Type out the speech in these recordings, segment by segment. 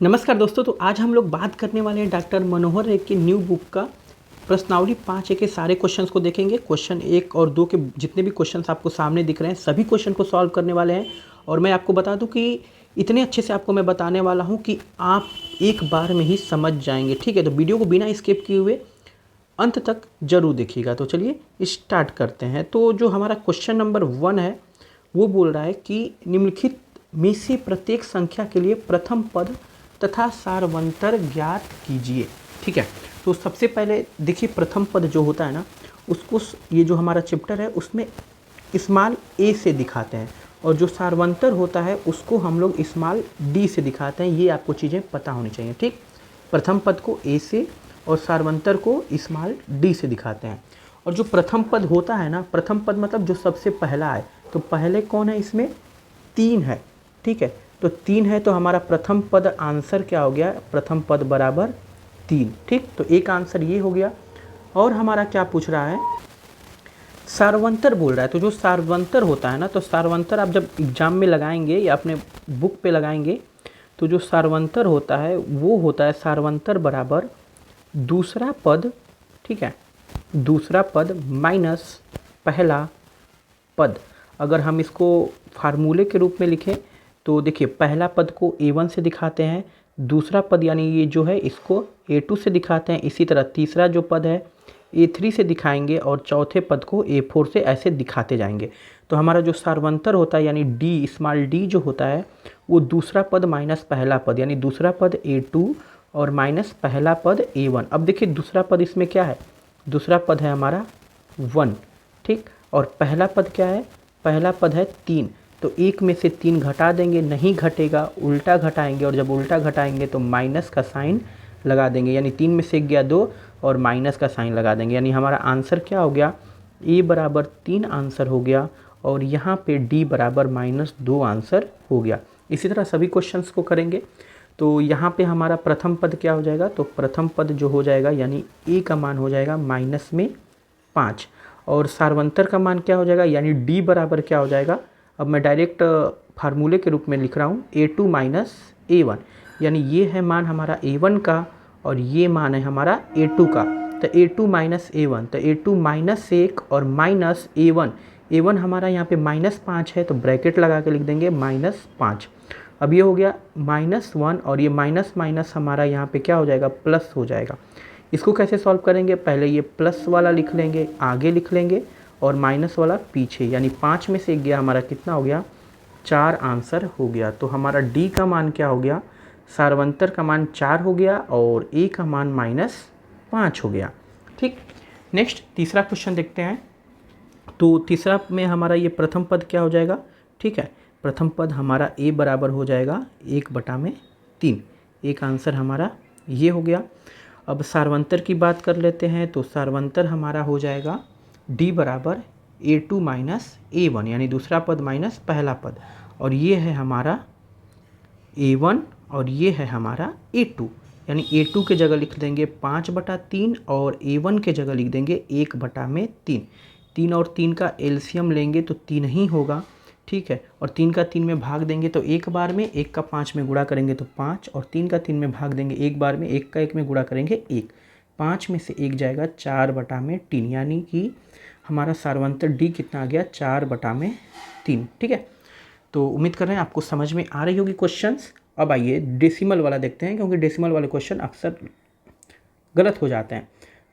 नमस्कार दोस्तों। तो आज हम लोग बात करने वाले हैं डॉक्टर मनोहर एक की न्यू बुक का प्रश्नावली 5 के सारे क्वेश्चंस को देखेंगे। क्वेश्चन 1 और 2 के जितने भी क्वेश्चंस आपको सामने दिख रहे हैं सभी क्वेश्चन को सॉल्व करने वाले हैं। और मैं आपको बता दूं कि इतने अच्छे से आपको मैं बताने वाला हूं कि आप एक बार में ही समझ जाएंगे। ठीक है, तो वीडियो को बिना स्किप किए हुए अंत तक जरूर देखिएगा। तो चलिए स्टार्ट करते हैं। तो जो हमारा क्वेश्चन नंबर 1 है वो बोल रहा है कि निम्नलिखित में से प्रत्येक संख्या के लिए प्रथम पद तथा सारवंतर ज्ञात कीजिए। ठीक है, तो सबसे पहले देखिए प्रथम पद जो होता है ना उसको ये जो हमारा चैप्टर है उसमें स्मॉल ए से दिखाते हैं, और जो सारवंतर होता है उसको हम लोग स्मॉल डी से दिखाते हैं। ये आपको चीज़ें पता होनी चाहिए। ठीक, प्रथम पद को ए से और सारवंतर को स्मॉल डी से दिखाते हैं। और जो प्रथम पद होता है ना, प्रथम पद मतलब जो सबसे पहला है, तो पहले कौन है इसमें 3 है। ठीक है, तो 3 है, तो हमारा प्रथम पद आंसर क्या हो गया, प्रथम पद बराबर 3। ठीक, तो एक आंसर ये हो गया। और हमारा क्या पूछ रहा है, सारवंतर बोल रहा है। तो जो सारवंतर होता है ना, तो सारवंतर आप जब एग्जाम में लगाएंगे या अपने बुक पे लगाएंगे तो जो सारवंतर होता है वो होता है सारवंतर बराबर दूसरा पद। ठीक है, दूसरा पद माइनस पहला पद। अगर हम इसको फार्मूले के रूप में लिखें तो देखिए पहला पद को A1 से दिखाते हैं, दूसरा पद यानी ये जो है इसको A2 से दिखाते हैं, इसी तरह तीसरा जो पद है A3 से दिखाएंगे और चौथे पद को A4 से ऐसे दिखाते जाएंगे। तो हमारा जो सारवंतर होता है यानी डी स्मॉल डी जो होता है वो दूसरा पद माइनस पहला पद, यानी दूसरा पद A2 और माइनस पहला पद A1। अब देखिए दूसरा पद इसमें क्या है, दूसरा पद है हमारा 1। ठीक, और पहला पद क्या है, पहला पद है 3। तो एक में से 3 घटा देंगे, नहीं घटेगा उल्टा घटाएंगे, और जब उल्टा घटाएंगे तो माइनस का साइन लगा देंगे, यानी 3 में से गया 2 और माइनस का साइन लगा देंगे। यानी हमारा आंसर क्या हो गया, ए बराबर 3 आंसर हो गया, और यहाँ पे डी बराबर -2 आंसर हो गया। इसी तरह सभी क्वेश्चंस को करेंगे। तो यहाँ पे हमारा प्रथम पद क्या हो जाएगा, तो प्रथम पद जो हो जाएगा यानी ए का मान हो जाएगा -5, और सारवंतर का मान क्या हो जाएगा यानी डी बराबर क्या हो जाएगा। अब मैं डायरेक्ट फार्मूले के रूप में लिख रहा हूँ A2 माइनस A1, यानी ये है मान हमारा A1 का और ये मान है हमारा A2 का। तो A2 माइनस A1, तो A2 -1 और माइनस A1 हमारा यहाँ पे -5 है, तो ब्रैकेट लगा के लिख देंगे -5। अब ये हो गया -1 और ये माइनस माइनस हमारा यहाँ पे क्या हो जाएगा, प्लस हो जाएगा। इसको कैसे सॉल्व करेंगे, पहले ये प्लस वाला लिख लेंगे, आगे लिख लेंगे और माइनस वाला पीछे, यानी 5 में से गया हमारा कितना हो गया, 4 आंसर हो गया। तो हमारा डी का मान क्या हो गया, सारवंतर का मान 4 हो गया और ए का मान -5 हो गया। ठीक, नेक्स्ट तीसरा क्वेश्चन देखते हैं। तो तीसरा में हमारा ये प्रथम पद क्या हो जाएगा। ठीक है, प्रथम पद हमारा ए बराबर हो जाएगा 1/3। एक आंसर हमारा ये हो गया। अब सारवंतर की बात कर लेते हैं। तो सारवंतर हमारा हो जाएगा डी बराबर A2 माइनस A1, यानी दूसरा पद माइनस पहला पद, और ये है हमारा A1 और ये है हमारा A2, यानी A2 के जगह लिख देंगे 5/3 और A1 के जगह लिख देंगे 1/3। 3 और 3 का एलसीएम लेंगे तो 3 ही होगा। ठीक है, और 3 का 3 में भाग देंगे तो एक बार में, 1 का 5 में गुणा करेंगे तो 5, और 3 का 3 में भाग देंगे एक बार में, 1 का 1 में गुणा करेंगे 1। 5 में से 1 जाएगा 4/3, यानी कि हमारा सारवंतर डी कितना आ गया, 4/3। ठीक है, तो उम्मीद कर रहे हैं आपको समझ में आ रही होगी क्वेश्चंस। अब आइए डेसिमल वाला देखते हैं, क्योंकि डेसिमल वाले क्वेश्चन अक्सर गलत हो जाते हैं।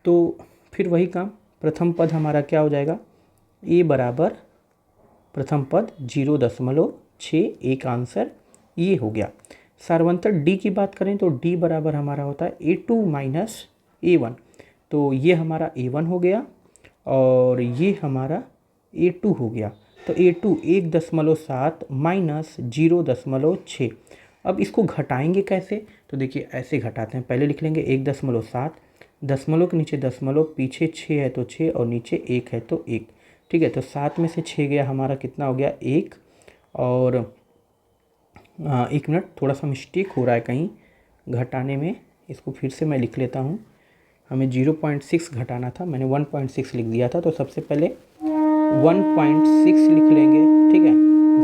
तो फिर वही काम, प्रथम पद हमारा क्या हो जाएगा, ए बराबर प्रथम पद 0.6, एक आंसर ये हो गया। सारवंतर डी की बात करें तो डी बराबर हमारा होता है A2 माइनस A1, तो ये हमारा A1 हो गया और ये हमारा A2 हो गया। तो A2 1.7 माइनस 0.6। अब इसको घटाएंगे कैसे, तो देखिए ऐसे घटाते हैं। पहले लिख लेंगे 1.7, दशमलव के नीचे दशमलव, पीछे 6 है तो 6 और नीचे 1 है तो 1। ठीक है, तो 7 में से 6 गया हमारा कितना हो गया, 1। और 1 मिनट, थोड़ा सा मिस्टेक हो रहा है कहीं घटाने में, इसको फिर से मैं लिख लेता हूँ। हमें 0.6 घटाना था, मैंने 1.6 लिख दिया था, तो सबसे पहले 1.6 लिख लेंगे। ठीक है,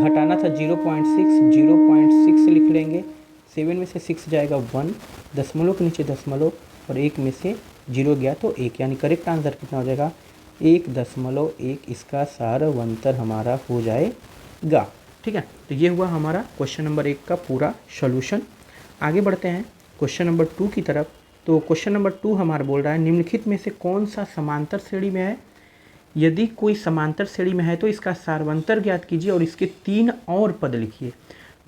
घटाना था 0.6 लिख लेंगे। 7 में से 6 जाएगा 1, दशमलव के नीचे दशमलव और 1 में से 0 गया तो 1, यानी करेक्ट आंसर कितना हो जाएगा 1.1। इसका सारवंतर हमारा हो जाएगा। ठीक है, तो ये हुआ हमारा क्वेश्चन नंबर 1 का पूरा सॉल्यूशन। आगे बढ़ते हैं क्वेश्चन नंबर 2 की तरफ। तो क्वेश्चन नंबर 2 हमारा बोल रहा है निम्नलिखित में से कौन सा समांतर श्रेणी में है। यदि कोई समांतर श्रेणी में है तो इसका सारवंतर ज्ञात कीजिए और इसके 3 और पद लिखिए।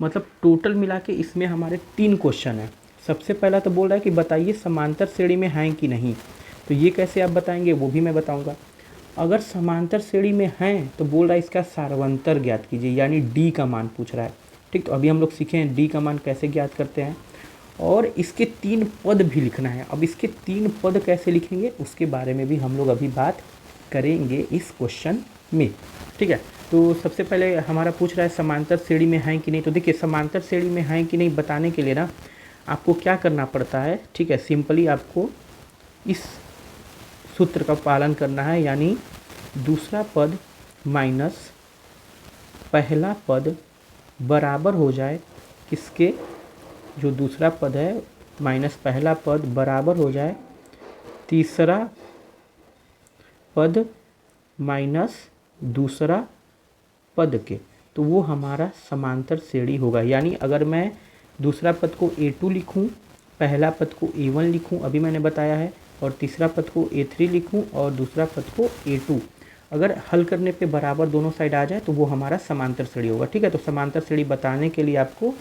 मतलब टोटल मिला के इसमें हमारे 3 क्वेश्चन हैं। सबसे पहला तो बोल रहा है कि बताइए समांतर श्रेणी में हैं कि नहीं। तो ये कैसे आप बताएंगे वो भी मैं बताऊंगा। अगर समांतर श्रेणी में हैं तो बोल रहा है इसका सारवंतर ज्ञात कीजिए, यानी डी का मान पूछ रहा है। ठीक, तो अभी हम लोग सीखे हैं डी का मान कैसे ज्ञात करते हैं और इसके 3 पद भी लिखना है। अब इसके 3 पद कैसे लिखेंगे उसके बारे में भी हम लोग अभी बात करेंगे इस क्वेश्चन में। ठीक है, तो सबसे पहले हमारा पूछ रहा है समांतर श्रेणी में हैं कि नहीं। तो देखिए समांतर श्रेणी में हैं कि नहीं बताने के लिए ना आपको क्या करना पड़ता है। ठीक है, सिंपली आपको इस सूत्र का पालन करना है, यानी दूसरा पद माइनस पहला पद बराबर हो जाए किसके, जो दूसरा पद है माइनस पहला पद बराबर हो जाए तीसरा पद माइनस दूसरा पद के, तो वो हमारा समांतर श्रेणी होगा। यानी अगर मैं दूसरा पद को A2 लिखूं, पहला पद को A1 लिखूं, अभी मैंने बताया है, और तीसरा पद को A3 लिखूं और दूसरा पद को A2, अगर हल करने पे बराबर दोनों साइड आ जाए तो वो हमारा समांतर श्रेणी होगा। ठीक है, तो समांतर श्रेणी बताने के लिए आपको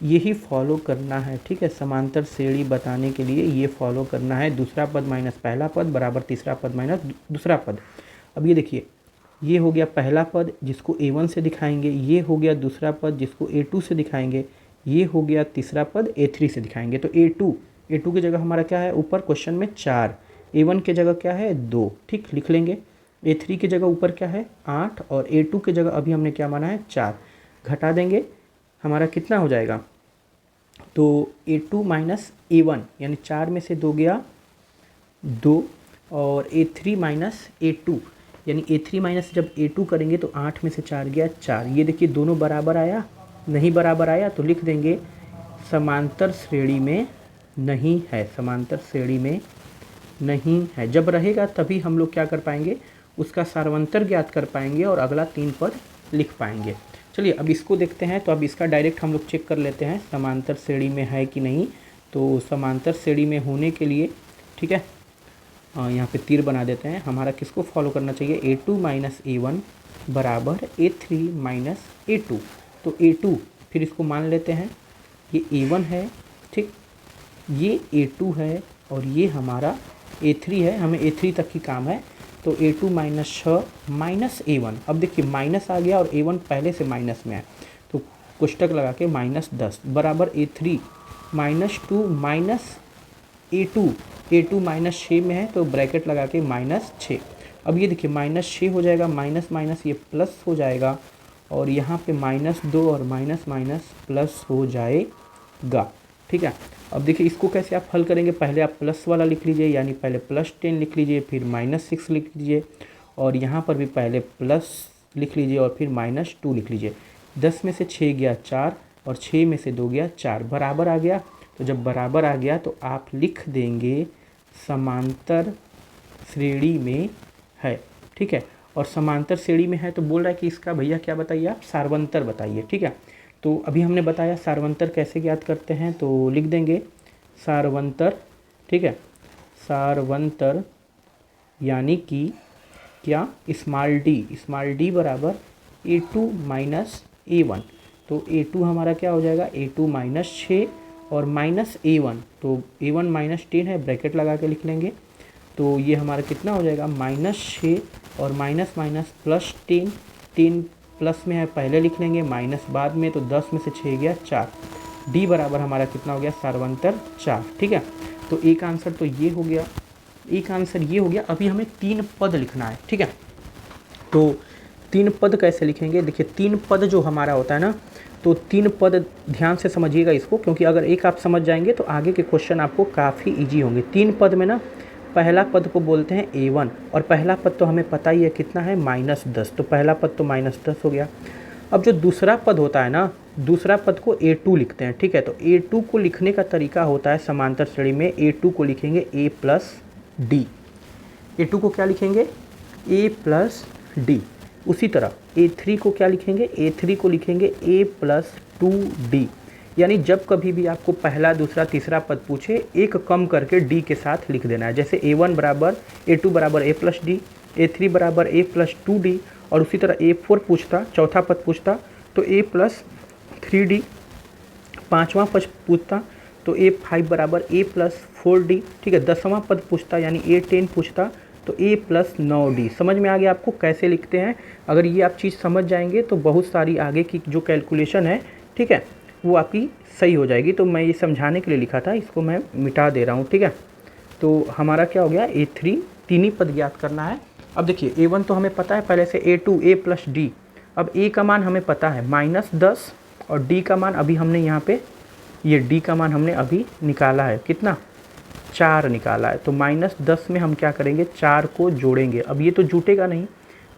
यही फॉलो करना है। ठीक है, समांतर श्रेणी बताने के लिए ये फॉलो करना है, दूसरा पद माइनस पहला पद बराबर तीसरा पद माइनस दूसरा पद। अब ये देखिए, ये हो गया पहला पद जिसको A1 से दिखाएंगे, ये हो गया दूसरा पद जिसको A2 से दिखाएंगे, ये हो गया तीसरा पद A3 से दिखाएंगे। तो A2 की जगह हमारा क्या है ऊपर क्वेश्चन में 4, A1 की जगह क्या है 2, ठीक लिख लेंगे। A3 की जगह ऊपर क्या है 8 और A2 की जगह अभी हमने क्या माना है 4, घटा देंगे हमारा कितना हो जाएगा। तो A2 माइनस A1 यानी 4 में से 2 गया 2 और A3 माइनस A2 यानी A3 माइनस जब A2 करेंगे तो 8 में से 4 गया 4। ये देखिए दोनों बराबर आया, नहीं बराबर आया तो लिख देंगे समांतर श्रेणी में नहीं है, समांतर श्रेणी में नहीं है। जब रहेगा तभी हम लोग क्या कर पाएंगे, उसका सारवंतर ज्ञात कर पाएंगे और अगला 3 पद लिख पाएंगे। चलिए अब इसको देखते हैं। तो अब इसका डायरेक्ट हम लोग चेक कर लेते हैं समांतर श्रेणी में है कि नहीं। तो समांतर श्रेणी में होने के लिए ठीक है यहाँ पे तीर बना देते हैं। हमारा किसको फॉलो करना चाहिए, A2 माइनस A1 बराबर A3 माइनस A2। तो A2 फिर इसको मान लेते हैं, ये A1 है, ठीक, ये A2 है और ये हमारा A3 है, हमें A3 तक ही काम है। तो A2 माइनस 6 माइनस A1, अब देखिए माइनस आ गया और A1 पहले से माइनस में है तो कोष्टक लगा के माइनस 10 बराबर A3 minus 2 minus A2 minus 6 में है तो ब्रैकेट लगा के माइनस 6। अब ये देखिए माइनस 6 हो जाएगा, माइनस माइनस ये प्लस हो जाएगा और यहाँ पे माइनस 2 और माइनस माइनस प्लस हो जाएगा। ठीक है, अब देखिए इसको कैसे आप हल करेंगे, पहले आप प्लस वाला लिख लीजिए, यानी पहले प्लस 10 लिख लीजिए, फिर माइनस 6 लिख लीजिए और यहाँ पर भी पहले प्लस लिख लीजिए और फिर माइनस 2 लिख लीजिए। 10 में से 6 गया 4 और 6 में से 2 गया 4, बराबर आ गया। तो जब बराबर आ गया तो आप लिख देंगे समांतर श्रेणी में है। ठीक है, और समांतर श्रेणी में है तो बोल रहा है कि इसका भैया क्या बताइए आप, सारवंतर बताइए। ठीक है, तो अभी हमने बताया सारवंतर कैसे ज्ञात करते हैं, तो लिख देंगे सारवंतर। ठीक है, सारवंतर यानी कि क्या, स्मॉल डी बराबर A2 माइनस A1। तो A2 हमारा क्या हो जाएगा, A2 माइनस 6 और माइनस A1, तो A1 माइनस 10 है, ब्रैकेट लगा के लिख लेंगे। तो ये हमारा कितना हो जाएगा माइनस 6 और माइनस माइनस प्लस 10, 10 प्लस में है पहले लिख लेंगे, माइनस बाद में, तो 10 में से 6 गया 4। डी बराबर हमारा कितना हो गया, सारवंतर 4। ठीक है, तो एक आंसर तो ये हो गया, एक आंसर ये हो गया। अभी हमें 3 पद लिखना है। ठीक है, तो 3 पद कैसे लिखेंगे, देखिए 3 पद जो हमारा होता है ना, तो 3 पद ध्यान से समझिएगा इसको, क्योंकि अगर एक आप समझ जाएंगे तो आगे के क्वेश्चन आपको काफ़ी ईजी होंगे। 3 पद में ना पहला पद को बोलते हैं A1 और पहला पद तो हमें पता ही है कितना है -10, तो पहला पद तो -10 हो गया। अब जो दूसरा पद होता है ना, दूसरा पद को A2 लिखते हैं, ठीक है। तो A2 को लिखने का तरीका होता है समांतर श्रेणी में, A2 को लिखेंगे A प्लस डी। A2 को क्या लिखेंगे? A plus D. उसी तरह A3 को क्या लिखेंगे? A3 को लिखेंगे A प्लस 2D। यानी जब कभी भी आपको पहला, दूसरा, तीसरा पद पूछे, एक कम करके D के साथ लिख देना है। जैसे A1 बराबर A2 बराबर A प्लस डी, A3 बराबर A प्लस 2D, और उसी तरह A4 पूछता, चौथा पद पूछता तो A प्लस 3D, पाँचवा पद पूछता तो A5 बराबर A प्लस 4D, ठीक है। 10वां पद पूछता यानी A10 पूछता तो A प्लस 9D। समझ में आ गया आपको कैसे लिखते हैं? अगर ये आप चीज़ समझ जाएंगे तो बहुत सारी आगे की जो कैलकुलेशन है, ठीक है, वो आपकी सही हो जाएगी। तो मैं ये समझाने के लिए लिखा था, इसको मैं मिटा दे रहा हूँ, ठीक है। तो हमारा क्या हो गया? A3, तीन ही पद ज्ञात करना है। अब देखिए A1 तो हमें पता है पहले से, A2 A प्लस डी। अब A का मान हमें पता है -10, और D का मान अभी हमने यहाँ पे, ये D का मान हमने अभी निकाला है, कितना? 4 निकाला है। तो -10 में हम क्या करेंगे? 4 को जोड़ेंगे। अब ये तो जुटेगा नहीं,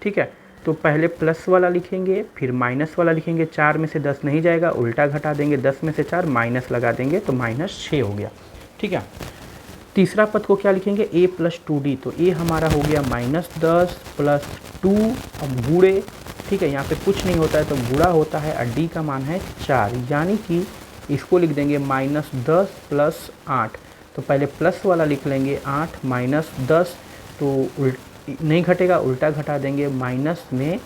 ठीक है। तो पहले प्लस वाला लिखेंगे, फिर माइनस वाला लिखेंगे। 4 में से 10 नहीं जाएगा, उल्टा घटा देंगे, 10 में से 4 माइनस लगा देंगे तो -6 हो गया, ठीक है। तीसरा पद को क्या लिखेंगे? A plus 2D। तो A हमारा हो गया -10 प्लस 2, अब गुणे, ठीक है, यहाँ पे कुछ नहीं होता है तो गुणा होता है, और D का मान है 4, यानी कि इसको लिख देंगे -10 प्लस 8। तो पहले प्लस वाला लिख लेंगे 8 -10, तो नहीं घटेगा, उल्टा घटा देंगे, माइनस में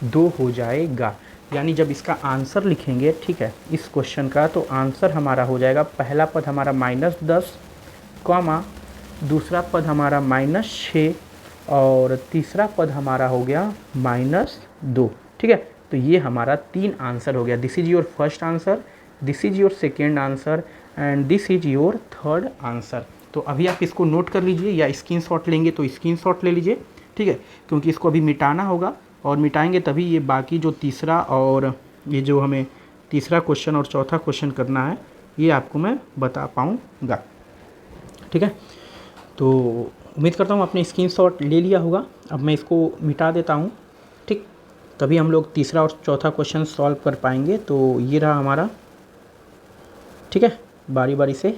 2 हो जाएगा। यानी जब इसका आंसर लिखेंगे, ठीक है, इस क्वेश्चन का, तो आंसर हमारा हो जाएगा, पहला पद हमारा -10, कॉमा दूसरा पद हमारा -6, और तीसरा पद हमारा हो गया -2, ठीक है। तो ये हमारा 3 आंसर हो गया। This is your first answer, this is your second answer, and this is your third answer. तो अभी आप इसको नोट कर लीजिए, या स्क्रीनशॉट लेंगे तो स्क्रीनशॉट ले लीजिए, ठीक है, क्योंकि इसको अभी मिटाना होगा, और मिटाएंगे तभी ये बाकी जो तीसरा और ये जो हमें तीसरा क्वेश्चन और चौथा क्वेश्चन करना है, ये आपको मैं बता पाऊँगा, ठीक है। तो उम्मीद करता हूँ आपने स्क्रीनशॉट ले लिया होगा। अब मैं इसको मिटा देता हूँ, ठीक, तभी हम लोग तीसरा और चौथा क्वेश्चन सॉल्व कर पाएंगे। तो ये रहा हमारा, ठीक है। बारी बारी से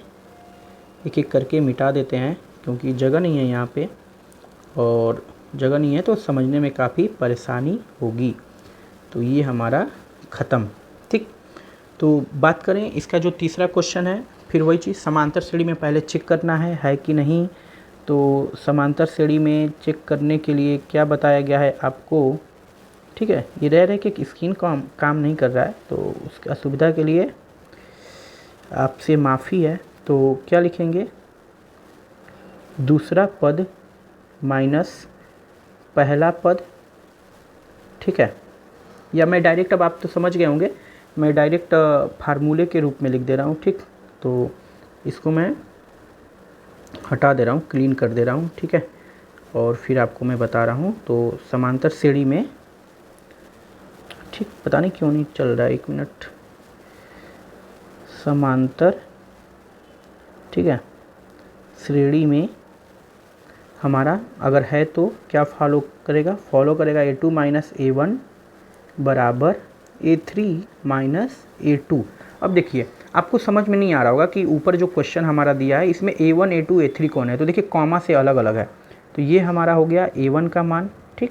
एक एक करके मिटा देते हैं, क्योंकि जगह नहीं है यहाँ पे, और जगह नहीं है तो समझने में काफ़ी परेशानी होगी। तो ये हमारा ख़त्म, ठीक। तो बात करें इसका जो तीसरा क्वेश्चन है, फिर वही चीज़, समांतर श्रेणी में पहले चेक करना है कि नहीं। तो समांतर श्रेणी में चेक करने के लिए क्या बताया गया है आपको, ठीक है। ये रह रहे कि स्क्रीन काम नहीं कर रहा है, तो उसकी असुविधा के लिए आपसे माफ़ी है। तो क्या लिखेंगे? दूसरा पद माइनस पहला पद, ठीक है। या मैं डायरेक्ट, अब आप तो समझ गए होंगे, मैं डायरेक्ट फार्मूले के रूप में लिख दे रहा हूँ, ठीक। तो इसको मैं हटा दे रहा हूँ, क्लीन कर दे रहा हूँ, ठीक है। और फिर आपको मैं बता रहा हूँ। तो समांतर श्रेणी में, ठीक, पता नहीं क्यों नहीं चल रहा है, 1 मिनट। समांतर, ठीक है, श्रेणी में हमारा अगर है तो क्या फॉलो करेगा? A2 माइनस A1 बराबर A3 माइनस A2। अब देखिए, आपको समझ में नहीं आ रहा होगा कि ऊपर जो क्वेश्चन हमारा दिया है इसमें A1 A2 A3 कौन है। तो देखिए कॉमा से अलग अलग है, तो ये हमारा हो गया A1 का मान, ठीक,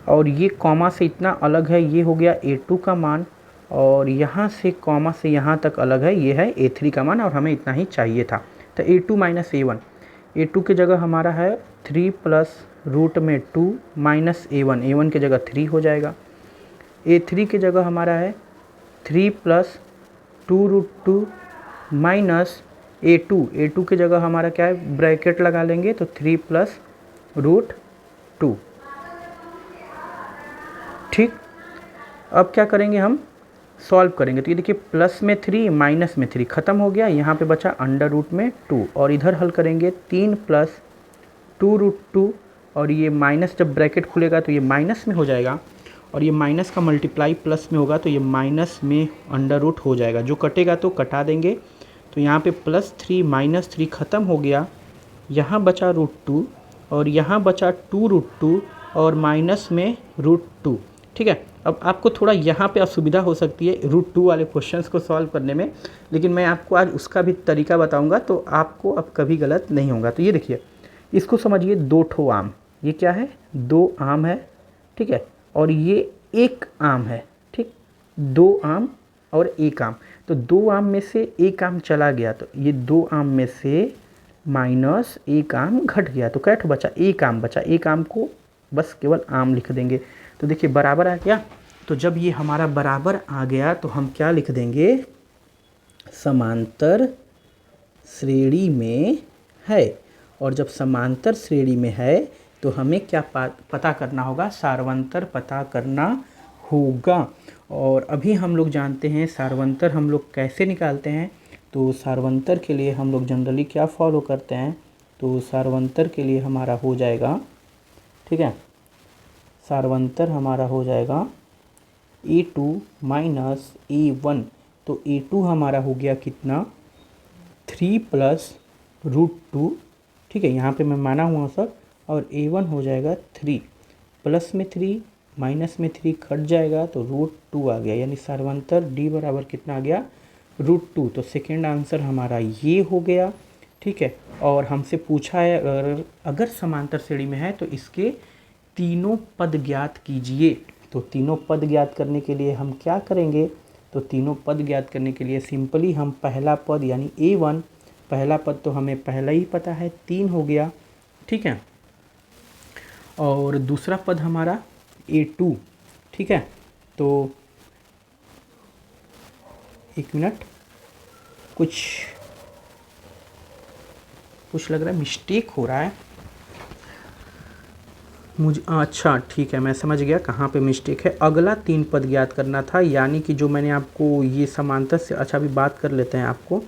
और ये कॉमा से इतना अलग है, ये हो गया A2 का मान, और यहाँ से कॉमा से यहाँ तक अलग है, ये है A3 का मान, और हमें इतना ही चाहिए था। तो A2 माइनस A1, A2 की जगह हमारा है 3 प्लस रूट में 2 माइनस A1, A1 की जगह 3 हो जाएगा। A3 की जगह हमारा है 3 प्लस 2√2 माइनस A2, A2 की जगह हमारा क्या है, ब्रैकेट लगा लेंगे तो 3 प्लस √2, ठीक। अब क्या करेंगे, हम सॉल्व करेंगे। तो ये देखिए, प्लस में 3 माइनस में 3 ख़त्म हो गया, यहाँ पे बचा अंडर रूट में 2, और इधर हल करेंगे 3 प्लस 2√2, और ये माइनस जब ब्रैकेट खुलेगा तो ये माइनस में हो जाएगा, और ये माइनस का मल्टीप्लाई प्लस में होगा तो ये माइनस में अंडर रूट हो जाएगा, जो कटेगा तो कटा देंगे। तो यहाँ पे +3 -3 ख़त्म हो गया, यहाँ बचा √2, और यहाँ बचा 2√2, और माइनस में √2, ठीक है। अब आपको थोड़ा यहाँ पे असुविधा हो सकती है √2 वाले क्वेश्चंस को सॉल्व करने में, लेकिन मैं आपको आज उसका भी तरीका बताऊंगा, तो आपको अब कभी गलत नहीं होगा। तो ये देखिए, इसको समझिए 2 ठो आम, ये क्या है, 2 आम है, ठीक है, और ये 1 आम है, ठीक, 2 आम और 1 आम। तो 2 आम में से 1 आम चला गया, तो ये 2 आम में से माइनस 1 आम घट गया, तो क्या बचा, 1 आम बचा। 1 आम को बस केवल आम लिख देंगे। तो देखिए बराबर आ गया। तो जब ये हमारा बराबर आ गया तो हम क्या लिख देंगे, समांतर श्रेणी में है। और जब समांतर श्रेणी में है तो हमें क्या पता करना होगा, सार्वंतर पता करना होगा। और अभी हम लोग जानते हैं सार्वंतर हम लोग कैसे निकालते हैं। तो सार्वंतर के लिए हम लोग जनरली क्या फॉलो करते हैं, तो सार्वंतर के लिए हमारा हो जाएगा, ठीक है, सार्वंतर हमारा हो जाएगा A2 माइनस A1। तो A2 हमारा हो गया कितना, 3 प्लस √2, ठीक है, यहाँ पे मैं माना हुआ सब। और A1 हो जाएगा 3, प्लस में 3 माइनस में 3 कट जाएगा, तो √2 आ गया। यानी सार्वंतर D बराबर कितना आ गया, √2। तो सेकेंड आंसर हमारा ये हो गया, ठीक है। और हमसे पूछा है अगर समांतर श्रेणी में है तो इसके तीनों पद ज्ञात कीजिए। तो तीनों पद ज्ञात करने के लिए हम क्या करेंगे, तो तीनों पद ज्ञात करने के लिए सिंपली हम पहला पद यानी A1, पहला पद तो हमें पहला ही पता है 3 हो गया, ठीक है, और दूसरा पद हमारा A2, ठीक है। तो एक मिनट, कुछ लग रहा है मिस्टेक हो रहा है मुझे। अच्छा ठीक है, मैं समझ गया कहाँ पे मिस्टेक है। अगला 3 पद ज्ञात करना था, यानी कि जो मैंने आपको ये समांतर से, अच्छा अभी बात कर लेते हैं आपको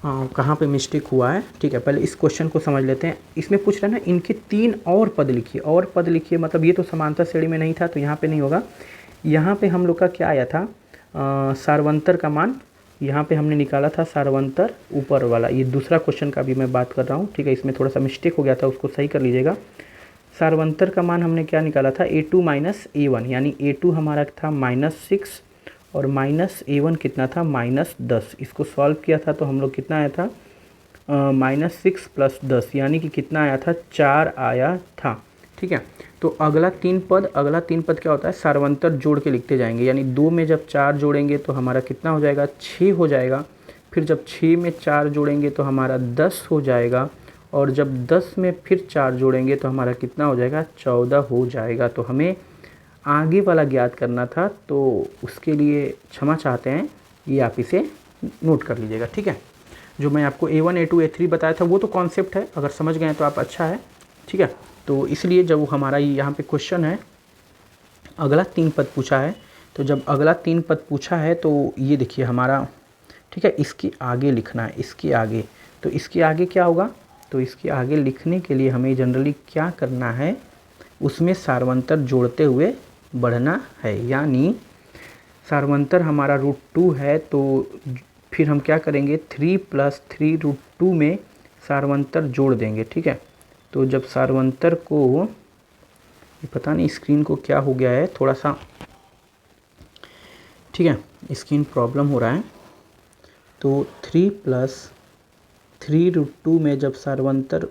कहाँ पे मिस्टेक हुआ है, ठीक है। पहले इस क्वेश्चन को समझ लेते हैं। इसमें पूछ रहा है ना, इनके 3 और पद लिखिए, और पद लिखिए, मतलब ये तो समांतर श्रेणी में नहीं था तो यहाँ पे नहीं होगा। यहाँ पे हम लोग का क्या आया था, सार्वंतर का मान यहाँ पे हमने निकाला था, सार्वंतर ऊपर वाला। ये दूसरा क्वेश्चन का भी मैं बात कर रहा हूँ, ठीक है, इसमें थोड़ा सा मिस्टेक हो गया था, उसको सही कर लीजिएगा। सार्वंतर का मान हमने क्या निकाला था, A2 माइनस A1, यानी A2 हमारा था -6 और माइनस A1 कितना था, -10। इसको सॉल्व किया था तो हम लोग कितना आया था, -6 + 10, यानी कि कितना आया था, 4 आया था, ठीक है। तो अगला 3 पद क्या होता है, सार्वंतर जोड़ के लिखते जाएंगे, यानी 2 में जब 4 जोड़ेंगे तो हमारा कितना हो जाएगा, 6 हो जाएगा। फिर जब 6 में 4 जोड़ेंगे तो हमारा 10 हो जाएगा, और जब 10 में फिर 4 जोड़ेंगे तो हमारा कितना हो जाएगा, 14 हो जाएगा। तो हमें आगे वाला ज्ञात करना था, तो उसके लिए क्षमा चाहते हैं, ये आप इसे नोट कर लीजिएगा, ठीक है। जो मैं आपको A1 A2 A3 बताया था वो तो कॉन्सेप्ट है, अगर समझ गए तो आप अच्छा है, ठीक है। तो इसलिए जब हमारा यहाँ पे क्वेश्चन है अगला 3 पद पूछा है, तो जब अगला 3 पद पूछा है तो ये देखिए हमारा, ठीक है, इसके आगे लिखना है, इसके आगे। तो इसके आगे क्या होगा, तो इसके आगे लिखने के लिए हमें जनरली क्या करना है, उसमें सार्वंतर जोड़ते हुए बढ़ना है। यानी सार्वंतर हमारा √2 है, तो फिर हम क्या करेंगे, 3 + 3 √2 में सार्वंतर जोड़ देंगे, ठीक है। तो जब सार्वंतर को, पता नहीं स्क्रीन को क्या हो गया है थोड़ा सा, ठीक है, स्क्रीन प्रॉब्लम हो रहा है। तो 3 + 3 √2 में जब सार्वंतर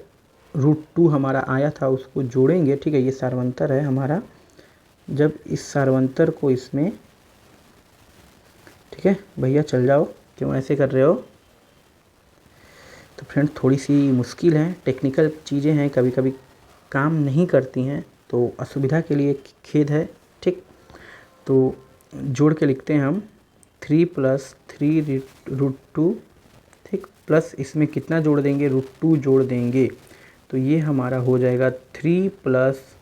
√2 हमारा आया था उसको जोड़ेंगे, ठीक है, ये सार्वंतर है हमारा। जब इस सार्वंतर को इसमें, ठीक है, भैया चल जाओ, क्यों ऐसे कर रहे हो। तो फ्रेंड थोड़ी सी मुश्किल है, टेक्निकल चीज़ें हैं, कभी कभी काम नहीं करती हैं, तो असुविधा के लिए खेद है, ठीक। तो जोड़ के लिखते हैं हम 3 + 3 √2, ठीक, प्लस इसमें कितना जोड़ देंगे, √2 जोड़ देंगे, तो ये हमारा हो जाएगा 3 +,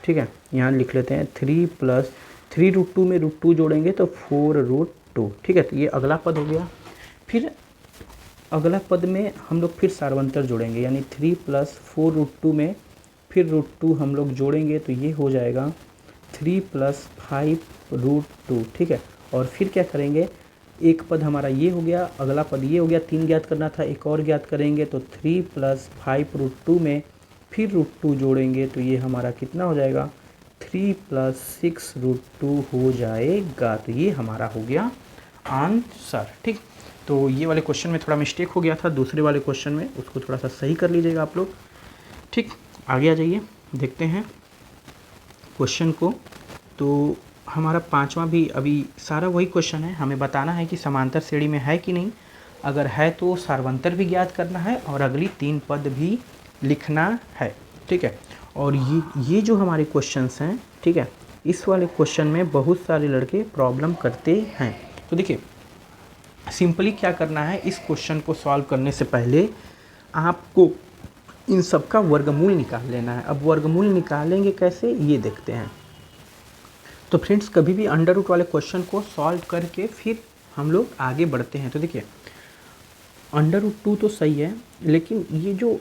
ठीक है, यहाँ लिख लेते हैं 3 + 3 √2 में √2 जोड़ेंगे तो 4 √2, ठीक है। तो ये अगला पद हो गया। फिर अगला पद में हम लोग फिर सार्वंतर जोड़ेंगे, यानी 3 + 4 √2 में फिर √2 हम लोग जोड़ेंगे, तो ये हो जाएगा 3 + 5 √2, ठीक है। और फिर क्या करेंगे, एक पद हमारा ये हो गया, अगला पद ये हो गया, 3 ज्ञात करना था, एक और ज्ञात करेंगे, तो 3 + 5 √2 में फिर √2 जोड़ेंगे, तो ये हमारा कितना हो जाएगा, 3 + 6√2 हो जाएगा। तो ये हमारा हो गया आंसर। ठीक, तो ये वाले क्वेश्चन में थोड़ा मिस्टेक हो गया था, दूसरे वाले क्वेश्चन में, उसको थोड़ा सा सही कर लीजिएगा आप लोग। ठीक, आगे आ जाइए, देखते हैं क्वेश्चन को। तो हमारा पांचवा भी अभी सारा वही क्वेश्चन है, हमें बताना है कि समांतर श्रेणी में है कि नहीं। अगर है तो सार्वंतर भी ज्ञात करना है और अगली 3 पद भी लिखना है। ठीक है, और ये जो हमारे क्वेश्चंस हैं, ठीक है, इस वाले क्वेश्चन में बहुत सारे लड़के प्रॉब्लम करते हैं। तो देखिए, सिंपली क्या करना है, इस क्वेश्चन को सॉल्व करने से पहले आपको इन सब का वर्गमूल निकाल लेना है। अब वर्गमूल निकालेंगे कैसे, ये देखते हैं। तो फ्रेंड्स, कभी भी अंडर रूट वाले क्वेश्चन को सॉल्व करके फिर हम लोग आगे बढ़ते हैं। तो देखिए, √2 तो सही है, लेकिन ये जो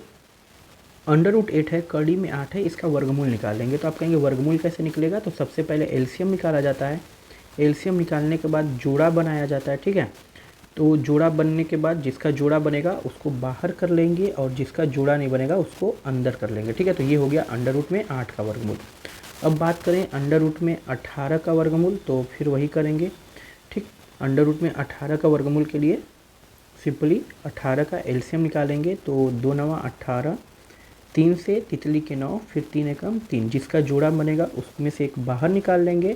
√8 है, कड़ी में 8 है, इसका वर्गमूल निकालेंगे। तो आप कहेंगे वर्गमूल कैसे निकलेगा, तो सबसे पहले एलसीएम निकाला जाता है। एलसीएम निकालने के बाद जोड़ा बनाया जाता है। ठीक है, तो जोड़ा बनने के बाद जिसका जोड़ा बनेगा उसको बाहर कर लेंगे और जिसका जोड़ा नहीं बनेगा उसको अंदर कर लेंगे। ठीक है, तो ये हो गया √8 का वर्गमूल। अब बात करें √18 का वर्गमूल, तो फिर वही करेंगे। ठीक, √18 का वर्गमूल के लिए सिंपली 18 का एलसीएम निकालेंगे। तो 2 9 18, 3 से तितली के 9, फिर 3 एकम 3, जिसका जोड़ा बनेगा उसमें से एक बाहर निकाल लेंगे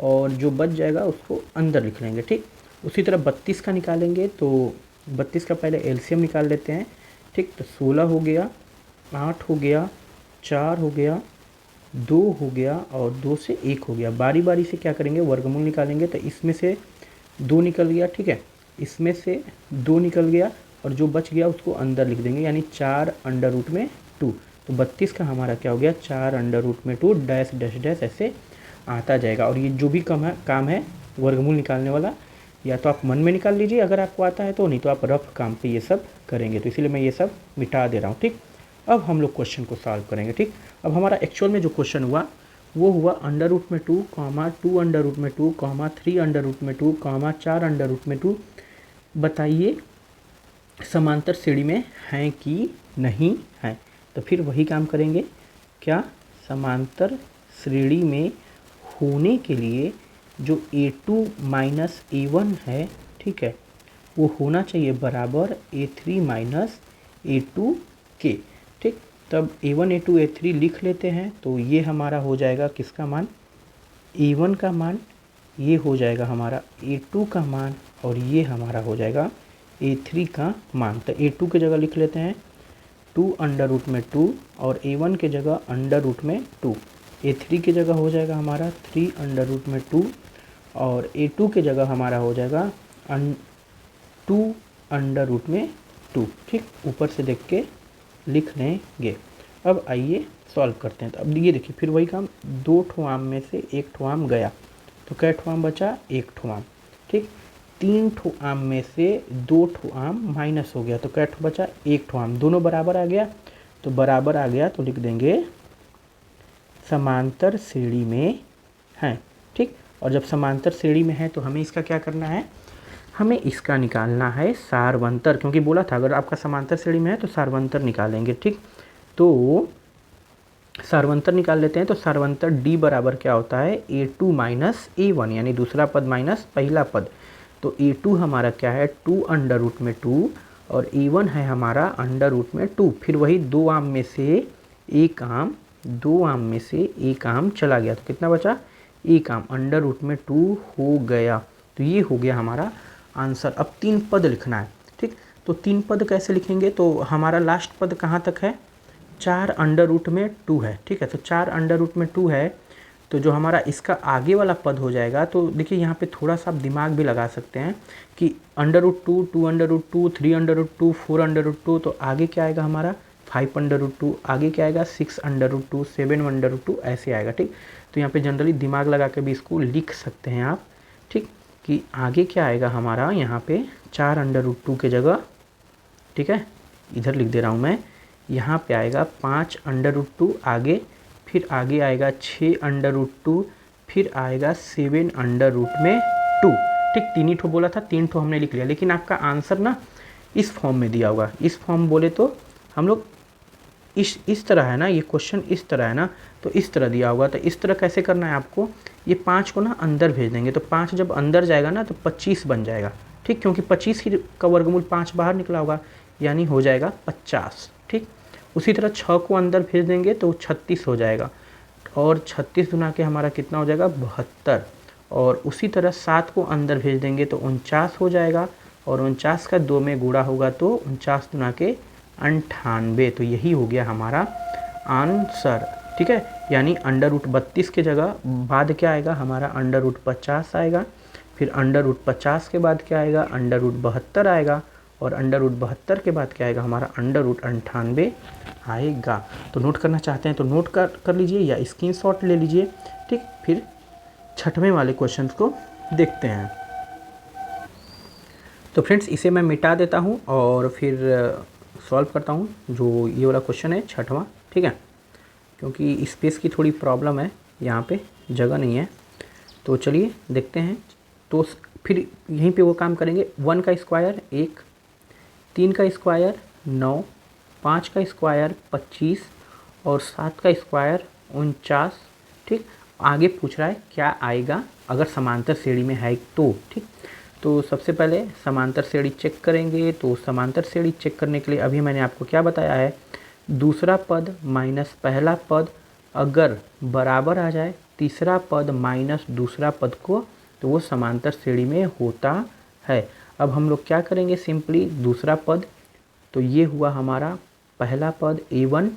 और जो बच जाएगा उसको अंदर लिख लेंगे। ठीक, उसी तरह 32 का निकालेंगे। तो 32 का पहले एलसीएम निकाल लेते हैं। ठीक, तो 16 हो गया, 8 हो गया, 4 हो गया, 2 हो गया और 2 से 1 हो गया। बारी बारी से क्या करेंगे, वर्गमूल निकालेंगे। तो इसमें से 2 निकल गया, ठीक है, इसमें से 2 निकल गया और जो बच गया उसको अंदर लिख देंगे, यानी 4 √2। तो 32 का हमारा क्या हो गया, 4 √2 डैश डैश डैश ऐसे आता जाएगा। और ये जो भी काम है वर्गमूल निकालने वाला, या तो आप मन में निकाल लीजिए अगर आपको आता है तो, नहीं तो आप रफ काम पे ये सब करेंगे। तो इसीलिए मैं ये सब मिटा दे रहा हूँ। ठीक, अब हम लोग क्वेश्चन को सॉल्व करेंगे। ठीक, अब हमारा एक्चुअल में जो क्वेश्चन हुआ वो हुआ √2, 2 √2, 3 √2, 4 √2। बताइए समांतर श्रेणी में हैं कि नहीं हैं। तो फिर वही काम करेंगे, क्या समांतर श्रेणी में होने के लिए जो a2 - a1 है, ठीक है, वो होना चाहिए बराबर a3 - a2 के। ठीक, तब a1 a2 a3 लिख लेते हैं। तो ये हमारा हो जाएगा किसका मान, a1 का मान, ये हो जाएगा हमारा a2 का मान और ये हमारा हो जाएगा a3 का मान। तो a2 की जगह लिख लेते हैं 2 √2 और a1 की जगह √2, a3 की जगह हो जाएगा हमारा 3 √2 और a2 की जगह हमारा हो जाएगा 2 √2। ठीक, ऊपर से देख के लिख लेंगे। अब आइए सॉल्व करते हैं। तो अब ये देखिए, फिर वही काम, 2 ठो आम में से 1 ठो आम गया, तो कै ठो आम बचा, 1 ठो आम। ठीक, 3 ठो आम में से 2 ठो आम माइनस हो गया, तो कै ठो बचा, 1 ठो आम। दोनों बराबर आ गया, तो बराबर आ गया तो लिख देंगे समांतर श्रेणी में हैं। ठीक, और जब समांतर श्रेणी में है तो हमें इसका क्या करना है, हमें इसका निकालना है सार्वंतर, क्योंकि बोला था अगर आपका समांतर श्रेणी में है तो सार्वंतर निकालेंगे। ठीक, तो सार्वंतर निकाल लेते हैं। तो सार्वंतर D बराबर क्या होता है, a2 - a1, यानी दूसरा पद माइनस पहला पद। तो a2 हमारा क्या है, 2 √2 और a1 है हमारा √2। फिर वही 2 आम में से 1 आम, 2 आम में से 1 आम चला गया, तो कितना बचा, 1 आम, √2 हो गया। तो ये हो गया हमारा आंसर। अब 3 पद लिखना है। ठीक, तो 3 पद कैसे लिखेंगे, तो हमारा लास्ट पद कहाँ तक है, 4 √2 है। ठीक है, तो 4 √2 है, तो जो हमारा इसका आगे वाला पद हो जाएगा, तो देखिए यहाँ पे थोड़ा सा आप दिमाग भी लगा सकते हैं कि √2, 2 √2, 3 √2, 4 √2, तो आगे क्या आएगा हमारा 5 √2, आगे क्या आएगा 6 √2, 7 √2, ऐसे आएगा। ठीक, तो यहाँ पे जनरली दिमाग लगा के भी इसको लिख सकते हैं आप। ठीक, कि आगे क्या आएगा हमारा, यहाँ पे 4 √2 के जगह, ठीक है, इधर लिख दे रहा हूँ मैं, यहाँ पे आएगा 5 √2 आगे, फिर आगे आएगा 6 √2, फिर आएगा 7 √2। ठीक, 3 ही ठो बोला था, 3 ठो हमने लिख लिया, लेकिन आपका आंसर ना इस फॉर्म में दिया होगा। इस फॉर्म बोले तो हम लोग इस तरह है ना, ये क्वेश्चन इस तरह है ना, तो इस तरह दिया होगा। तो इस तरह कैसे करना है आपको, ये 5 को ना अंदर भेज देंगे, तो 5 जब अंदर जाएगा ना तो 25 बन जाएगा, ठीक, क्योंकि 25 ही का वर्गमूल 5 बाहर निकला होगा, यानी हो जाएगा 50, ठीक। उसी तरह 6 को अंदर भेज देंगे तो 36 हो जाएगा, और 36 गुना के हमारा कितना हो जाएगा, 72। और उसी तरह 7 को अंदर भेज देंगे तो 49 हो जाएगा, और 49 का 2 में गुणा होगा तो 49 गुना के 98। तो यही हो गया हमारा आंसर, ठीक है। यानी √32 के जगह बाद क्या आएगा हमारा, √50 आएगा, फिर √50 के बाद क्या आएगा, √72 आएगा, और √72 के बाद क्या आएगा हमारा, √98 आएगा। तो नोट करना चाहते हैं तो नोट कर लीजिए या स्क्रीनशॉट ले लीजिए, ठीक। फिर छठवें वाले क्वेश्चन को देखते हैं। तो फ्रेंड्स इसे मैं मिटा देता हूँ और फिर सॉल्व करता हूँ, जो ये वाला क्वेश्चन है छठवां, ठीक है, क्योंकि स्पेस की थोड़ी प्रॉब्लम है, यहाँ पे जगह नहीं है। तो चलिए देखते हैं। तो फिर यहीं पे वो काम करेंगे, 1 का स्क्वायर 1, 3 का स्क्वायर 9, 5 का स्क्वायर 25 और 7 का स्क्वायर 49, ठीक। आगे पूछ रहा है क्या आएगा अगर समांतर श्रेणी में है तो, ठीक। तो सबसे पहले समांतर श्रेणी चेक करेंगे। तो समांतर श्रेणी चेक करने के लिए अभी मैंने आपको क्या बताया है, दूसरा पद माइनस पहला पद अगर बराबर आ जाए तीसरा पद माइनस दूसरा पद को, तो वो समांतर श्रेणी में होता है। अब हम लोग क्या करेंगे, सिंपली दूसरा पद, तो ये हुआ हमारा पहला पद A1,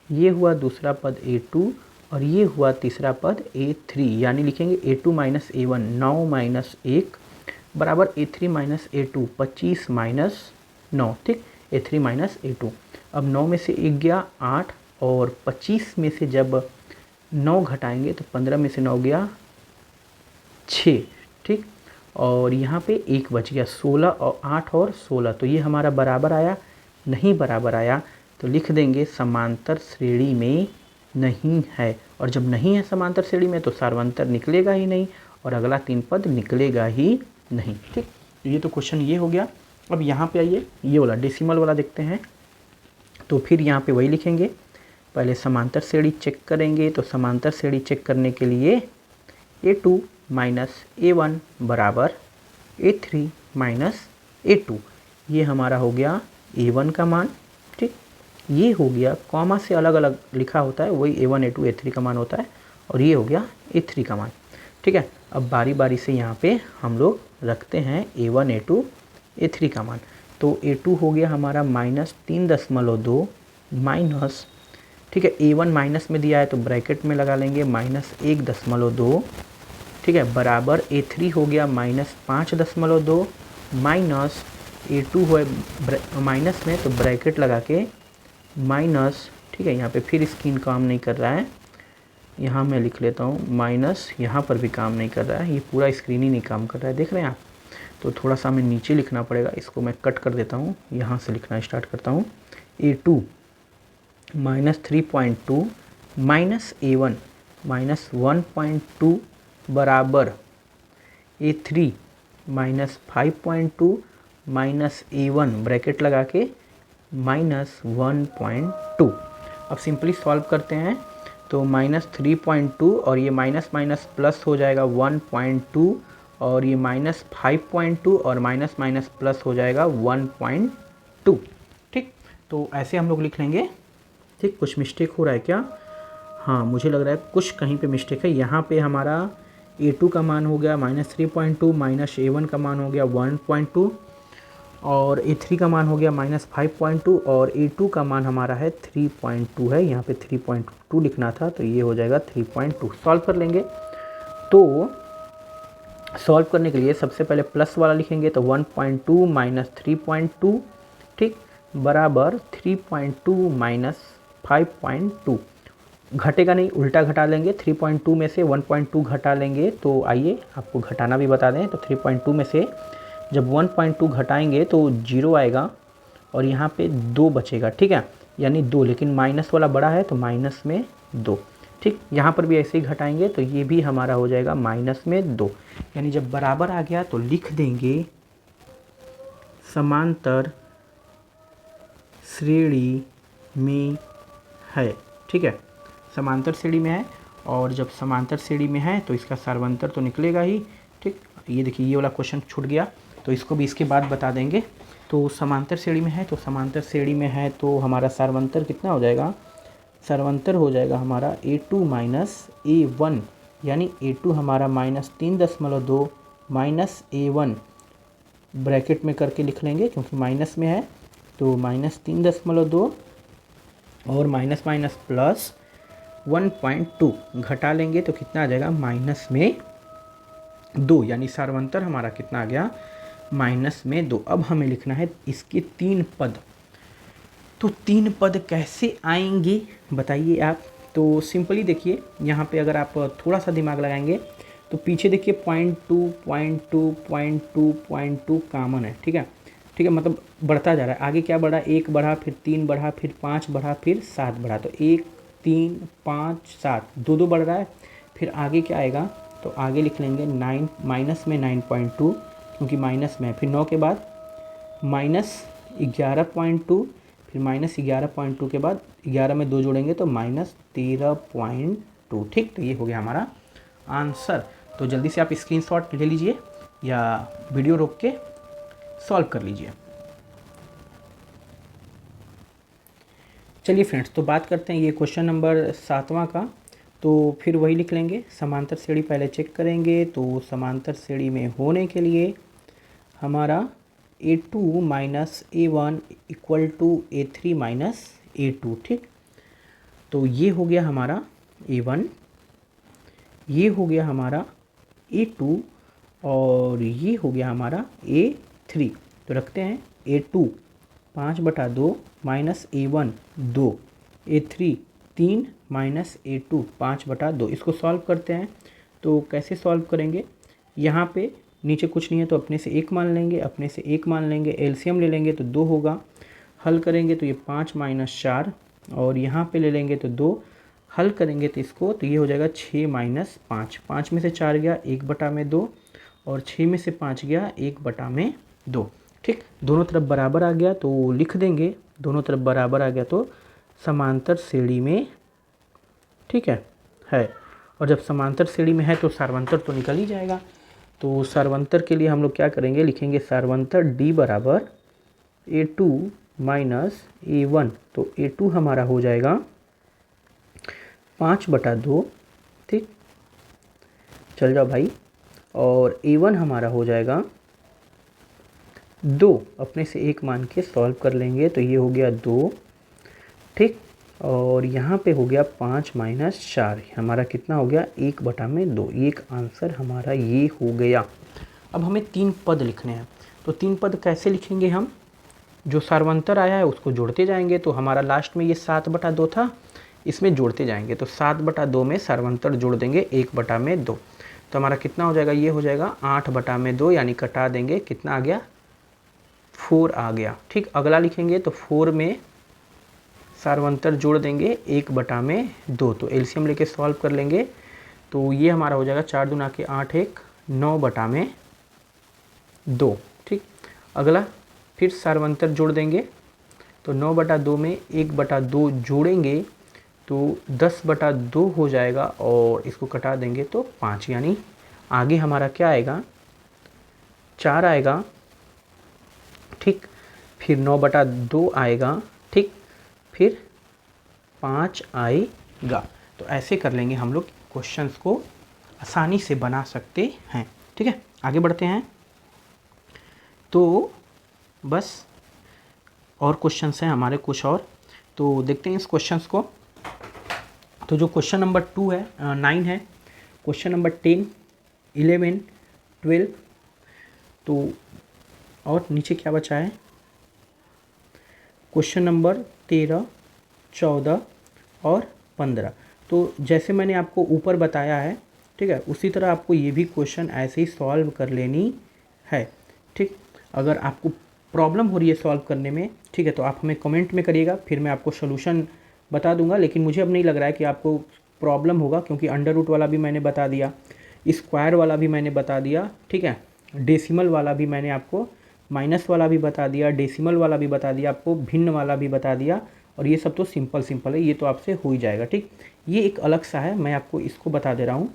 ये हुआ दूसरा पद A2 और ये हुआ तीसरा पद A3, यानी लिखेंगे A2 माइनस A1 9 माइनस 1 बराबर A3 माइनस A2 25 माइनस 9, ठीक, A3 माइनस A2। अब 9 में से 1 गया 8 और 25 में से जब 9 घटाएंगे तो 15 में से 9 गया 6, ठीक। और यहाँ पे 1 बच गया, 16 और 8 और 16, तो ये हमारा बराबर आया, नहीं बराबर आया तो लिख देंगे समांतर श्रेणी में नहीं है। और जब नहीं है समांतर श्रेणी में तो सार्वंतर निकलेगा ही नहीं और अगला 3 पद निकलेगा ही नहीं, ठीक। ये तो क्वेश्चन ये हो गया। अब यहाँ पे आइए, ये वाला डेसिमल वाला देखते हैं। तो फिर यहाँ पे वही लिखेंगे, पहले समांतर श्रेणी चेक करेंगे। तो समांतर श्रेणी चेक करने के लिए A2 माइनस A1 बराबर A3 माइनस A2, ये हमारा हो गया A1 का मान, ठीक। ये हो गया, कॉमा से अलग अलग लिखा होता है, वही A1 A2 A3 का मान होता है, और ये हो गया A3 का मान, ठीक है। अब बारी बारी से यहाँ पे हम लोग रखते हैं A1 A2 A3 का मान। तो A2 हो गया हमारा -3.2 माइनस, ठीक है, A1 माइनस में दिया है तो ब्रैकेट में लगा लेंगे -1.2, ठीक है, बराबर A3 हो गया -5.2 माइनस A2 हो माइनस में तो ब्रैकेट लगा के माइनस, ठीक है, यहाँ पे फिर स्क्रीन काम नहीं कर रहा है, यहाँ मैं लिख लेता हूँ माइनस, यहाँ पर भी काम नहीं कर रहा है, ये पूरा स्क्रीन ही नहीं काम कर रहा है, देख रहे हैं आप। तो थोड़ा सा हमें नीचे लिखना पड़ेगा, इसको मैं कट कर देता हूँ, यहाँ से लिखना स्टार्ट करता हूँ। A2 -3.2 माइनस A1 -1.2 बराबर A3 -5.2 माइनस A1 ब्रैकेट लगा के -1.2। अब सिंपली सॉल्व करते हैं। तो -3.2 और ये माइनस माइनस प्लस हो जाएगा 1.2 और ये -5.2 और माइनस माइनस प्लस हो जाएगा 1.2, ठीक। तो ऐसे हम लोग लिख लेंगे, ठीक। कुछ मिस्टेक हो रहा है क्या? हाँ, मुझे लग रहा है कुछ कहीं पे मिस्टेक है। यहाँ पे हमारा A2 का मान हो गया -3.2 माइनस A1 का मान हो गया 1.2 और A3 का मान हो गया -5.2 और A2 का मान हमारा है 3.2 है, यहाँ पे 3.2 लिखना था तो ये हो जाएगा 3.2। सॉल्व कर लेंगे। तो सॉल्व करने के लिए सबसे पहले प्लस वाला लिखेंगे, तो 1.2 माइनस 3.2, ठीक, बराबर 3.2 माइनस 5.2। घटेगा नहीं, उल्टा घटा लेंगे, 3.2 में से 1.2 घटा लेंगे। तो आइए आपको घटाना भी बता दें। तो 3.2 में से जब 1.2 घटाएंगे तो 0 आएगा और यहाँ पे 2 बचेगा, ठीक है, यानी 2, लेकिन माइनस वाला बड़ा है तो माइनस में 2, ठीक। यहाँ पर भी ऐसे ही घटाएंगे तो ये भी हमारा हो जाएगा माइनस में 2, यानी जब बराबर आ गया तो लिख देंगे समांतर श्रेणी में है, ठीक है, समांतर श्रेणी में है। और जब समांतर श्रेणी में है तो इसका सार्वंतर तो निकलेगा ही, ठीक। ये देखिए ये वाला क्वेश्चन छूट गया, तो इसको भी इसके बाद बता देंगे। तो समांतर श्रेणी में है, तो समांतर श्रेणी में है तो हमारा सार्वंतर कितना हो जाएगा, सार्वंतर हो जाएगा हमारा A2 माइनस A1, यानी A2 हमारा -3.2 माइनस A1 ब्रैकेट में करके लिख लेंगे क्योंकि माइनस में है, तो -3.2 और माइनस माइनस प्लस 1.2 घटा लेंगे तो कितना आ जाएगा -2, यानी सार्वंतर हमारा कितना आ गया -2। अब हमें लिखना है इसके 3 पद। तो 3 पद कैसे आएंगे बताइए आप। तो सिंपली देखिए यहाँ पे अगर आप थोड़ा सा दिमाग लगाएंगे तो पीछे देखिए 0.2 कॉमन है, ठीक है, ठीक है, मतलब बढ़ता जा रहा है। आगे क्या बढ़ा, 1 बढ़ा, फिर 3 बढ़ा, फिर 5 बढ़ा, फिर 7 बढ़ा, तो 1 3 5 7 2 बढ़ रहा है। फिर आगे क्या आएगा, तो आगे लिख लेंगे 9 माइनस में 9.2 क्योंकि माइनस में है, फिर 9 के बाद -11.2, फिर -11.2 के बाद 11 में 2 जोड़ेंगे तो -13.2, ठीक। तो ये हो गया हमारा आंसर। तो जल्दी से आप स्क्रीनशॉट ले लीजिए या वीडियो रोक के सॉल्व कर लीजिए। चलिए फ्रेंड्स, तो बात करते हैं ये क्वेश्चन नंबर 7वां का। तो फिर वही लिख लेंगे, समांतर श्रेणी पहले चेक करेंगे। तो समांतर श्रेणी में होने के लिए हमारा A2 minus A1 equal to A3 minus A2, ठीक। तो ये हो गया हमारा A1, ये हो गया हमारा A2 और ये हो गया हमारा A3। तो रखते हैं A2 5/2 minus A1 2, A3 3 minus A2 5/2। इसको सॉल्व करते हैं। तो कैसे सॉल्व करेंगे, यहाँ पे नीचे कुछ नहीं है तो अपने से 1 मान लेंगे, अपने से 1 मान लेंगे, एलसीएम ले लेंगे तो 2 होगा। हल करेंगे तो ये 5 माइनस 4 और यहाँ पे ले लेंगे तो 2, हल करेंगे तो इसको, तो ये हो जाएगा 6 माइनस 5, 5 में से 4 गया 1/2 और 6 में से 5 गया 1/2, ठीक। दोनों तरफ बराबर आ गया तो लिख देंगे, दोनों तरफ बराबर आ गया तो समांतर श्रेणी में, ठीक है। और जब समांतर श्रेणी में है तो सार्वंतर तो निकल ही जाएगा। तो सार्वंतर के लिए हम लोग क्या करेंगे, लिखेंगे सार्वंतर D बराबर A2 माइनस A1। तो A2 हमारा हो जाएगा 5/2, ठीक, चल जाओ भाई। और A1 हमारा हो जाएगा 2, अपने से 1 मान के सॉल्व कर लेंगे तो ये हो गया 2, ठीक। और यहाँ पे हो गया 5 माइनस 4, हमारा कितना हो गया 1/2, एक आंसर हमारा ये हो गया। अब हमें 3 पद लिखने हैं। तो 3 पद कैसे लिखेंगे हम, जो सार्वंतर आया है उसको जोड़ते जाएंगे। तो हमारा लास्ट में ये 7/2 था, इसमें जोड़ते जाएंगे तो 7/2 में सार्वंतर जोड़ देंगे 1/2। तो हमारा कितना हो जाएगा, ये हो जाएगा 8/2, यानी कटा देंगे, कितना आ गया 4 आ गया, ठीक। अगला लिखेंगे तो 4 में सार्वंतर जोड़ देंगे 1/2, तो एलसीएम लेके सॉल्व कर लेंगे तो ये हमारा हो जाएगा 4 दूना के 8, 1 9/2, ठीक। अगला फिर सार्वंतर जोड़ देंगे तो 9/2 में 1/2 जोड़ेंगे तो 10/2 हो जाएगा और इसको कटा देंगे तो 5, यानी आगे हमारा क्या आएगा 4 आएगा, ठीक। फिर 9/2 आएगा, ठीक, फिर 5 आएगा। तो ऐसे कर लेंगे हम लोग, क्वेश्चंस को आसानी से बना सकते हैं, ठीक है। आगे बढ़ते हैं। तो बस और क्वेश्चंस हैं हमारे कुछ और, तो देखते हैं इस क्वेश्चंस को। तो जो क्वेश्चन नंबर 9 है, क्वेश्चन नंबर 10, 11, 12, तो और नीचे क्या बचा है, क्वेश्चन नंबर 13, 14 और 15। तो जैसे मैंने आपको ऊपर बताया है, ठीक है, उसी तरह आपको ये भी क्वेश्चन ऐसे ही सॉल्व कर लेनी है, ठीक। अगर आपको प्रॉब्लम हो रही है सॉल्व करने में, ठीक है, तो आप हमें कमेंट में करिएगा, फिर मैं आपको सोल्यूशन बता दूंगा। लेकिन मुझे अब नहीं लग रहा है कि आपको प्रॉब्लम होगा, क्योंकि अंडर रूट वाला भी मैंने बता दिया, स्क्वायर वाला भी मैंने बता दिया, ठीक है, डेसिमल वाला भी मैंने आपको, माइनस वाला भी बता दिया, डेसिमल वाला भी बता दिया आपको, भिन्न वाला भी बता दिया, और ये सब तो सिंपल सिंपल है, ये तो आपसे हो ही जाएगा। ठीक, ये एक अलग सा है, मैं आपको इसको बता दे रहा हूँ।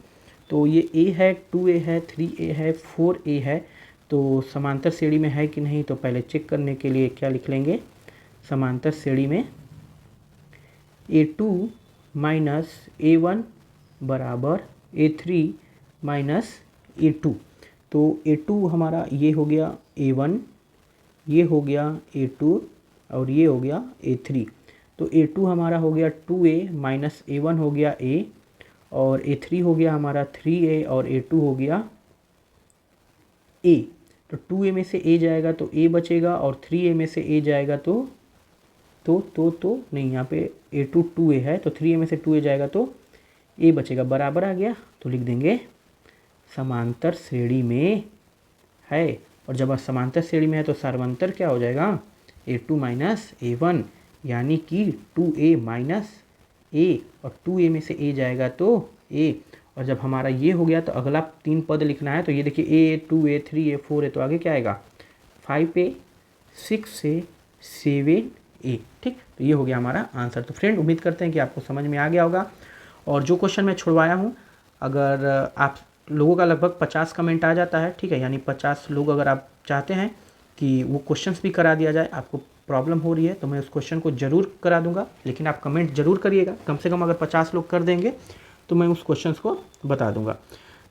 तो ये ए है, 2a है, 3a है, 4a है। तो समांतर श्रेणी में है कि नहीं, तो पहले चेक करने के लिए क्या लिख लेंगे, समांतर श्रेणी में a2 माइनस a1 बराबर a3 माइनस a2। तो a2 हमारा ये हो गया a1, ये हो गया a2 और ये हो गया a3। तो a2 हमारा हो गया 2a माइनस a1 हो गया a, और a3 हो गया हमारा 3a और a2 हो गया a। तो 2a में से a जाएगा तो a बचेगा, और 3a में से a जाएगा तो नहीं, यहाँ पे a2 2a है, तो 3a में से 2a जाएगा तो a बचेगा, बराबर आ गया। तो लिख देंगे समांतर श्रेणी में है, और जब समांतर श्रेणी में है तो सर्वांतर क्या हो जाएगा, a2 माइनस a1, यानी कि 2a माइनस a, और 2a में से a जाएगा तो a। और जब हमारा ये हो गया तो अगला 3 पद लिखना है। तो ये देखिए a, 2a, 3a, 4a, तो आगे क्या आएगा 5a, 6a, 7a। ठीक, तो ये हो गया हमारा आंसर। तो फ्रेंड, उम्मीद करते हैं कि आपको समझ में आ गया होगा। और जो क्वेश्चन मैं छुड़वाया हूँ, अगर आप लोगों का लगभग 50 कमेंट आ जाता है, ठीक है, यानी 50 लोग अगर आप चाहते हैं कि वो क्वेश्चंस भी करा दिया जाए, आपको प्रॉब्लम हो रही है, तो मैं उस क्वेश्चन को ज़रूर करा दूंगा। लेकिन आप कमेंट ज़रूर करिएगा, कम से कम अगर 50 लोग कर देंगे तो मैं उस क्वेश्चंस को बता दूंगा।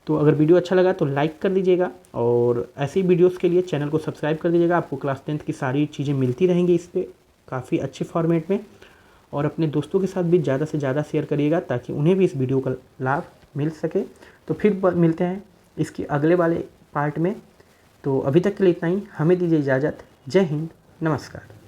तो अगर वीडियो अच्छा लगा तो लाइक कर दीजिएगा, और ऐसी वीडियोस के लिए चैनल को सब्सक्राइब कर दीजिएगा। आपको क्लास 10th की सारी चीज़ें मिलती रहेंगी इस पर काफ़ी अच्छे फॉर्मेट में। और अपने दोस्तों के साथ भी ज़्यादा से ज़्यादा शेयर करिएगा, ताकि उन्हें भी इस वीडियो का लाभ मिल सके। तो फिर मिलते हैं इसके अगले वाले पार्ट में। तो अभी तक के लिए इतना ही, हमें दीजिए इजाज़त। जय हिंद, नमस्कार।